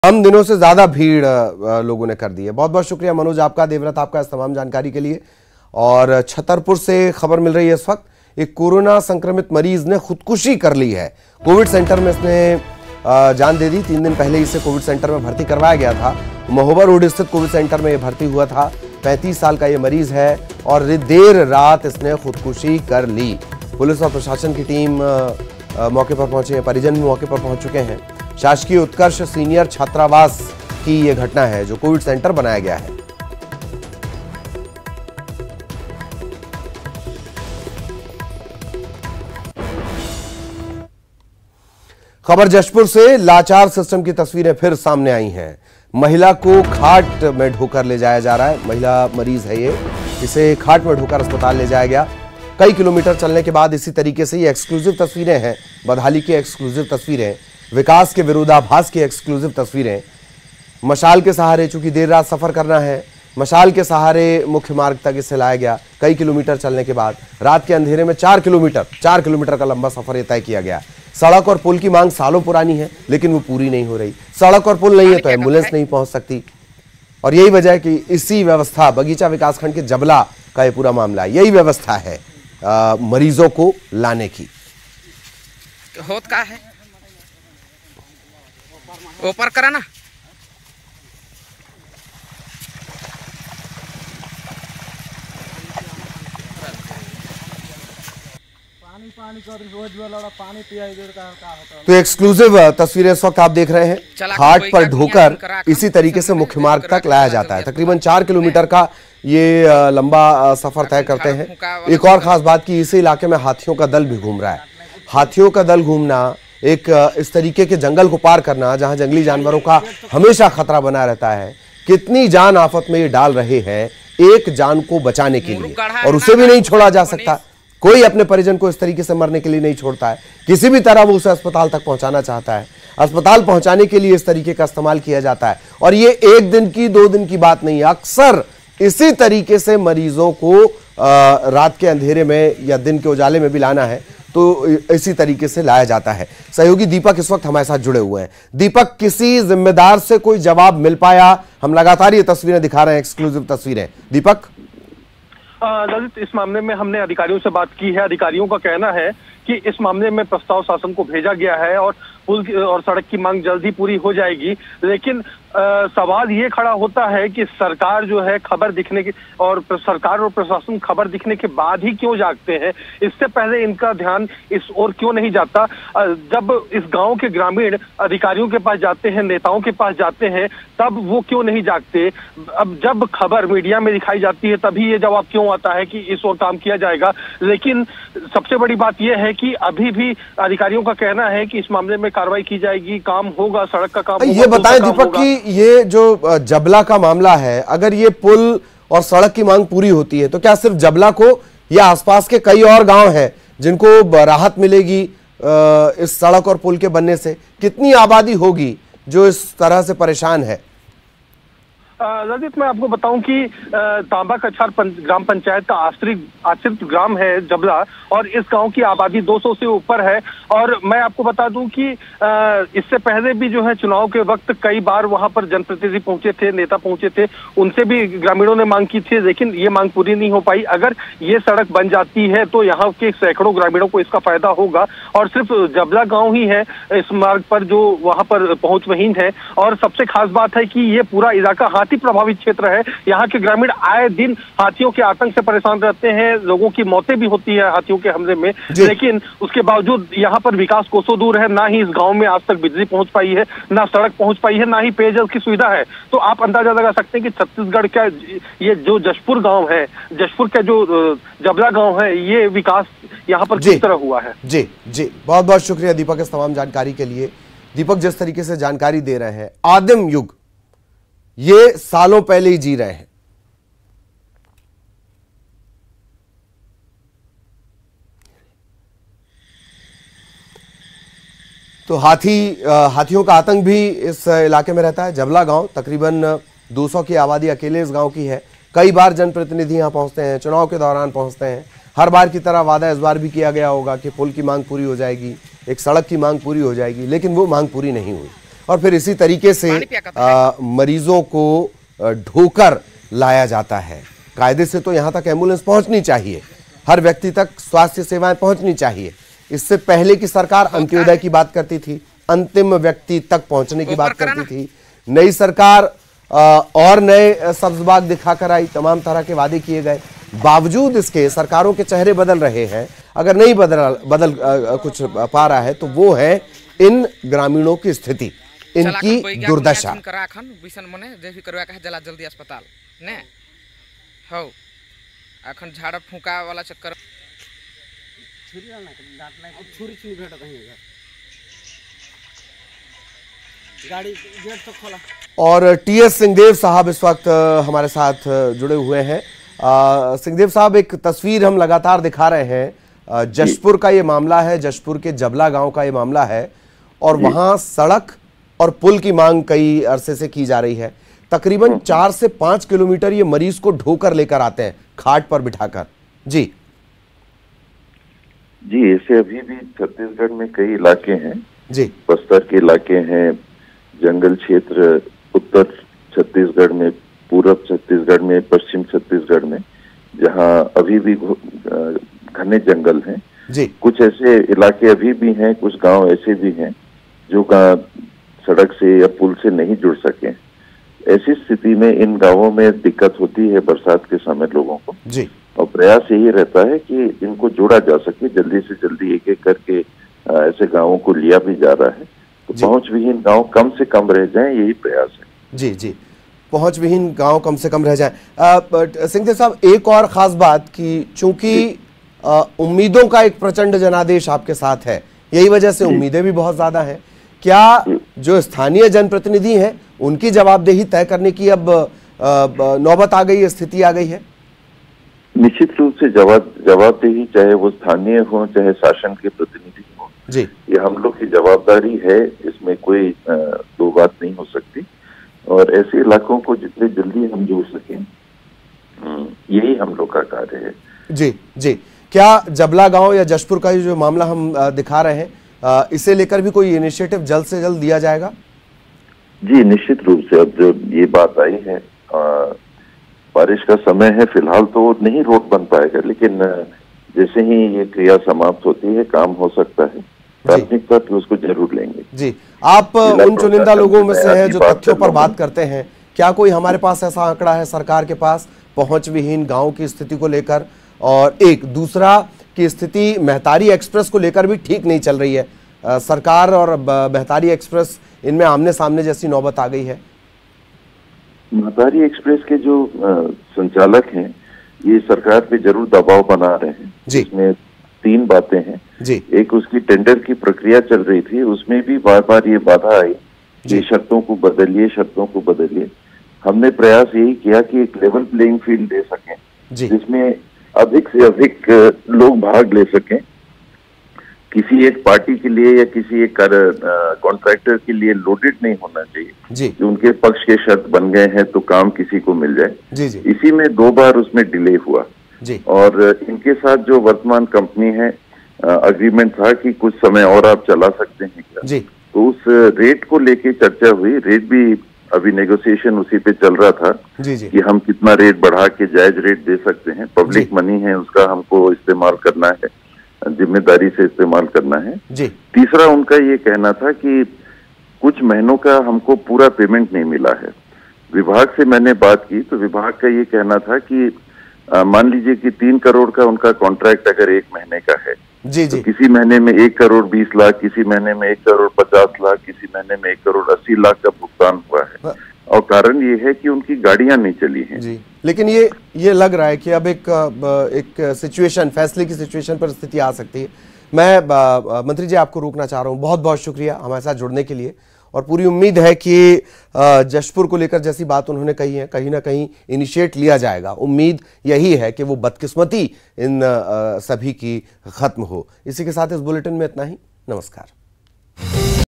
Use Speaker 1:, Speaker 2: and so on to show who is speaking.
Speaker 1: हम दिनों से ज्यादा भीड़ लोगों ने कर दी है। बहुत बहुत शुक्रिया मनोज आपका, देवव्रत आपका इस तमाम जानकारी के लिए। और छतरपुर से खबर मिल रही है इस वक्त, एक कोरोना संक्रमित मरीज ने खुदकुशी कर ली है। कोविड सेंटर में इसने जान दे दी। 3 दिन पहले इसे कोविड सेंटर में भर्ती करवाया गया था। महोबा रोड स्थित कोविड सेंटर में यह भर्ती हुआ था। 35 साल का ये मरीज है और देर रात इसने खुदकुशी कर ली। पुलिस और प्रशासन की टीम मौके पर पहुंची है, परिजन भी मौके पर पहुंच चुके हैं। शासकीय उत्कर्ष सीनियर छात्रावास की यह घटना है जो कोविड सेंटर बनाया गया है। खबर जशपुर से, लाचार सिस्टम की तस्वीरें फिर सामने आई हैं। महिला को खाट में ढोकर ले जाया जा रहा है। महिला मरीज है ये, इसे खाट में ढोकर अस्पताल ले जाया गया। कई किलोमीटर चलने के बाद इसी तरीके से ये एक्सक्लूसिव तस्वीरें हैं, बदहाली की एक्सक्लूसिव तस्वीरें, विकास के विरोधाभास की एक्सक्लूसिव तस्वीरें। मशाल के सहारे, चूंकि देर रात सफर करना है, मशाल के सहारे मुख्य मार्ग तक इसे लाया गया। कई किलोमीटर चलने के बाद रात के अंधेरे में 4 किलोमीटर का लंबा सफर यह तय किया गया। सड़क और पुल की मांग सालों पुरानी है, लेकिन वो पूरी नहीं हो रही। सड़क और पुल नहीं है तो एम्बुलेंस नहीं पहुंच सकती, और यही वजह है कि इसी व्यवस्था, बगीचा विकासखंड के जबला का ये पूरा मामला, यही व्यवस्था है मरीजों को लाने की।
Speaker 2: होत का है ऊपर करा ना।
Speaker 1: तो एक्सक्लूसिव तस्वीरें इस वक्त आप देख रहे हैं। घाट पर ढोकर इसी तरीके से मुख्य मार्ग तक लाया जाता है। तकरीबन 4 किलोमीटर का ये लंबा सफर तय करते हैं। एक और खास बात की, इसी इलाके में हाथियों का दल भी घूम रहा है। हाथियों का दल घूमना, एक इस तरीके के जंगल को पार करना जहां जंगली जानवरों का हमेशा खतरा बना रहता है। कितनी जान आफत में ये डाल रहे हैं एक जान को बचाने के लिए, और उसे भी नहीं छोड़ा जा सकता। कोई अपने परिजन को इस तरीके से मरने के लिए नहीं छोड़ता है। किसी भी तरह वो उसे अस्पताल तक पहुंचाना चाहता है। अस्पताल पहुंचाने के लिए इस तरीके का इस्तेमाल किया जाता है। और ये 1 दिन की 2 दिन की बात नहीं है, अक्सर इसी तरीके से मरीजों को रात के अंधेरे में या दिन के उजाले में भी लाना है तो इसी तरीके से लाया जाता है। सहयोगी दीपक इस वक्त हमारे साथ जुड़े हुए हैं। दीपक, किसी जिम्मेदार से कोई जवाब मिल पाया? हम लगातार ये तस्वीरें दिखा रहे हैं, एक्सक्लूसिव तस्वीरें। दीपक,
Speaker 3: ललित, इस मामले में हमने अधिकारियों से बात की है। अधिकारियों का कहना है कि इस मामले में प्रस्ताव शासन को भेजा गया है और पुल और सड़क की मांग जल्द ही पूरी हो जाएगी। लेकिन सवाल ये खड़ा होता है कि सरकार जो है खबर दिखने के, और सरकार और प्रशासन खबर दिखने के बाद ही क्यों जागते हैं? इससे पहले इनका ध्यान इस ओर क्यों नहीं जाता? जब इस गांव के ग्रामीण अधिकारियों के पास जाते हैं, नेताओं के पास जाते हैं, तब वो क्यों नहीं जागते? अब जब खबर मीडिया में दिखाई जाती है तभी ये जवाब क्यों आता है कि इस ओर काम किया जाएगा? लेकिन सबसे बड़ी बात यह है कि अभी भी अधिकारियों का कहना है कि इस मामले में कार्रवाई की जाएगी, काम होगा, सड़क का काम होगा।
Speaker 1: ये बताएं दीपक कि ये जो जबला का मामला है, अगर ये पुल और सड़क की मांग पूरी होती है तो क्या सिर्फ जबला को या आसपास के कई और गांव हैं जिनको राहत मिलेगी इस सड़क और पुल के बनने से? कितनी आबादी होगी जो इस तरह से परेशान है?
Speaker 3: ललित, मैं आपको बताऊं कि तांबा कछार ग्राम पंचायत का आश्रित ग्राम है जबला, और इस गांव की आबादी 200 से ऊपर है। और मैं आपको बता दूं कि इससे पहले भी जो है चुनाव के वक्त कई बार वहां पर जनप्रतिनिधि पहुंचे थे, नेता पहुंचे थे, उनसे भी ग्रामीणों ने मांग की थी, लेकिन ये मांग पूरी नहीं हो पाई। अगर ये सड़क बन जाती है तो यहाँ के सैकड़ों ग्रामीणों को इसका फायदा होगा। और सिर्फ जबला गाँव ही है इस मार्ग पर जो वहां पर पहुंचविहीन है। और सबसे खास बात है कि ये पूरा इलाका हाथी प्रभावित क्षेत्र है। यहाँ के ग्रामीण आए दिन हाथियों के आतंक से परेशान रहते हैं। लोगों की मौतें भी होती है हाथियों के हमले में, लेकिन उसके बावजूद यहाँ पर विकास कोसों दूर है। ना ही इस गांव में आज तक बिजली पहुंच पाई है, ना सड़क पहुंच पाई है, ना ही पेयजल की सुविधा है। तो आप अंदाजा लगा सकते हैं कि छत्तीसगढ़ का ये जो जशपुर गांव है, जशपुर का जो जबला गांव है, ये विकास यहाँ पर किस तरह हुआ है।
Speaker 1: जी जी, बहुत बहुत शुक्रिया दीपक इस तमाम जानकारी के लिए। दीपक जिस तरीके से जानकारी दे रहे हैं, आदिम युग ये सालों पहले ही जी रहे हैं। तो हाथियों का आतंक भी इस इलाके में रहता है। जबला गांव तकरीबन 200 की आबादी अकेले इस गांव की है। कई बार जनप्रतिनिधि यहां पहुंचते हैं, चुनाव के दौरान पहुंचते हैं। हर बार की तरह वादा इस बार भी किया गया होगा कि पुल की मांग पूरी हो जाएगी, एक सड़क की मांग पूरी हो जाएगी, लेकिन वो मांग पूरी नहीं हुई। और फिर इसी तरीके से मरीजों को ढोकर लाया जाता है। कायदे से तो यहाँ तक एम्बुलेंस पहुंचनी चाहिए, हर व्यक्ति तक स्वास्थ्य सेवाएं पहुंचनी चाहिए। इससे पहले की सरकार अंत्योदय की बात करती थी, अंतिम व्यक्ति तक पहुंचने की बात करती थी। नई सरकार और नए सब्ज बाग दिखाकर आई, तमाम तरह के वादे किए गए। बावजूद इसके सरकारों के चेहरे बदल रहे हैं। अगर नहीं बदल कुछ पा रहा है तो वो है इन ग्रामीणों की स्थिति, इनकी दुर्दशा।
Speaker 2: जल्दी अस्पताल ने हो अखन झाड़ फूका वाला चक्कर
Speaker 1: और टीएस सिंहदेव साहब इस वक्त हमारे साथ जुड़े हुए हैं। सिंहदेव साहब, एक तस्वीर हम लगातार दिखा रहे हैं, जशपुर का ये मामला है, जशपुर के जबला गांव का ये मामला है और वहां सड़क और पुल की मांग कई अरसे से की जा रही है। तकरीबन 4 से 5 किलोमीटर ये मरीज को ढोकर लेकर आते हैं, खाट पर बिठाकर। जी
Speaker 4: जी, ऐसे अभी भी छत्तीसगढ़ में कई इलाके हैं
Speaker 1: जी,
Speaker 4: बस्तर के इलाके हैं, जंगल क्षेत्र उत्तर छत्तीसगढ़ में, पूरब छत्तीसगढ़ में, पश्चिम छत्तीसगढ़ में, जहां अभी भी घने जंगल हैं
Speaker 1: जी।
Speaker 4: कुछ ऐसे इलाके अभी भी हैं, कुछ गांव ऐसे भी हैं जो सड़क से या पुल से नहीं जुड़ सके। ऐसी स्थिति में इन गांवों में दिक्कत होती है बरसात के समय लोगों को
Speaker 1: जी,
Speaker 4: और प्रयास यही रहता है कि इनको जोड़ा जा सके, जल्दी से जल्दी एक एक करके ऐसे गांवों को लिया भी जा रहा है, तो पहुंच विहीन गांव कम से कम रह जाएं, यही प्रयास है।
Speaker 1: जी जी, पहुंच विहीन गांव कम से कम रह जाएं। सिंहदेव साहब, एक और खास बात कि चूंकि उम्मीदों का एक प्रचंड जनादेश आपके साथ है, यही वजह से उम्मीदें भी बहुत ज्यादा हैं। क्या जो स्थानीय जनप्रतिनिधि हैं उनकी जवाबदेही तय करने की अब नौबत आ गई है, स्थिति आ गई है?
Speaker 4: निश्चित रूप से जवाबदेही, चाहे वो स्थानीय हो चाहे शासन के प्रतिनिधि हो
Speaker 1: जी,
Speaker 4: ये हम लोग की जवाबदारी है, इसमें कोई दो बात नहीं हो सकती। और ऐसे इलाकों को जितने जल्दी हम जोड़ सकें, यही हम लोग का कार्य है।
Speaker 1: जी जी, क्या जबला गांव या जशपुर का जो मामला हम दिखा रहे हैं, इसे लेकर भी कोई इनिशिएटिव जल्द से जल्द लिया जाएगा?
Speaker 4: जी निश्चित रूप से। अब जो ये बात आई है, बारिश का समय है, फिलहाल तो नहीं रोड बन पाएगा, लेकिन जैसे ही ये क्रिया समाप्त होती है काम हो सकता है, प्राथमिकता पे उसको जरूर लेंगे।
Speaker 1: जी, आप उन चुनिंदा लोगों में से हैं जो तथ्यों पर बात करते हैं। क्या कोई हमारे पास ऐसा आंकड़ा है सरकार के पास पहुंच विहीन गांव की स्थिति को लेकर? और एक दूसरा की स्थिति महतारी एक्सप्रेस को लेकर भी ठीक नहीं चल रही है, सरकार और महतारी एक्सप्रेस इनमें आमने सामने जैसी नौबत आ गई है।
Speaker 4: महतारी एक्सप्रेस के जो संचालक हैं ये सरकार पे जरूर दबाव बना रहे हैं। इसमें 3 बातें हैं
Speaker 1: जी।
Speaker 4: एक, उसकी टेंडर की प्रक्रिया चल रही थी, उसमें भी बार बार ये बाधा आई कि शर्तों को बदलिए, शर्तों को बदलिए। हमने प्रयास यही किया कि एक लेवल प्लेइंग फील्ड दे सकें जिसमें अधिक से अधिक लोग भाग ले सकें। किसी एक पार्टी के लिए या किसी एक कॉन्ट्रैक्टर के लिए लोडेड नहीं होना चाहिए कि उनके पक्ष के शर्त बन गए हैं तो काम किसी को मिल जाए। इसी में 2 बार उसमें डिले हुआ और इनके साथ जो वर्तमान कंपनी है अग्रीमेंट था कि कुछ समय और आप चला सकते हैं क्या, तो उस रेट को लेके चर्चा हुई। रेट भी अभी नेगोशिएशन उसी पे चल रहा था कि हम कितना रेट बढ़ा के जायज रेट दे सकते हैं। पब्लिक मनी है, उसका हमको इस्तेमाल करना है, जिम्मेदारी से इस्तेमाल करना है। तीसरा उनका ये कहना था कि कुछ महीनों का हमको पूरा पेमेंट नहीं मिला है। विभाग से मैंने बात की तो विभाग का ये कहना था कि मान लीजिए कि 3 करोड़ का उनका कॉन्ट्रैक्ट अगर 1 महीने का है तो किसी महीने में 1 करोड़ 20 लाख, किसी महीने में 1 करोड़ 50 लाख, किसी महीने में 1 करोड़ 80 लाख का भुगतान हुआ है। और कारण ये है कि उनकी गाड़ियां नहीं चली हैं।
Speaker 1: जी, लेकिन ये लग रहा है कि अब एक सिचुएशन, फैसले की सिचुएशन पर स्थिति आ सकती है। मैं मंत्री जी आपको रोकना चाह रहा हूँ, बहुत बहुत शुक्रिया हमारे साथ जुड़ने के लिए। और पूरी उम्मीद है कि जशपुर को लेकर जैसी बात उन्होंने कही है, कहीं ना कहीं इनिशिएट लिया जाएगा। उम्मीद यही है कि वो बदकिस्मती इन सभी की खत्म हो। इसी के साथ इस बुलेटिन में इतना ही। नमस्कार।